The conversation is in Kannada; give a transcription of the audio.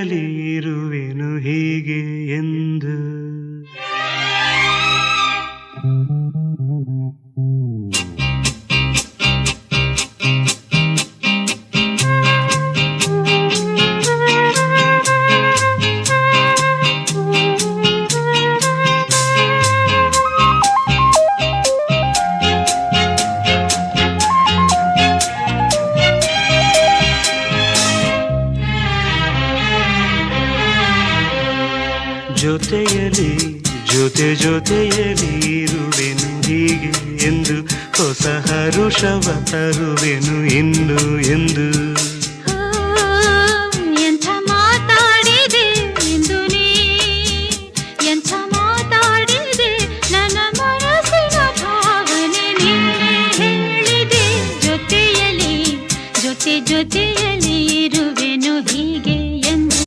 ಇರುವೆನು ಹೀಗೆ ಎಂದು ಜೊತೆಯಲಿ ಜೊತೆಯಲಿ ಇರುವೆನು ಹೀಗೆ ಎಂದು ಹೊಸ ಹರುಷವ ತರುವೆನು ಇನ್ನು ಎಂದು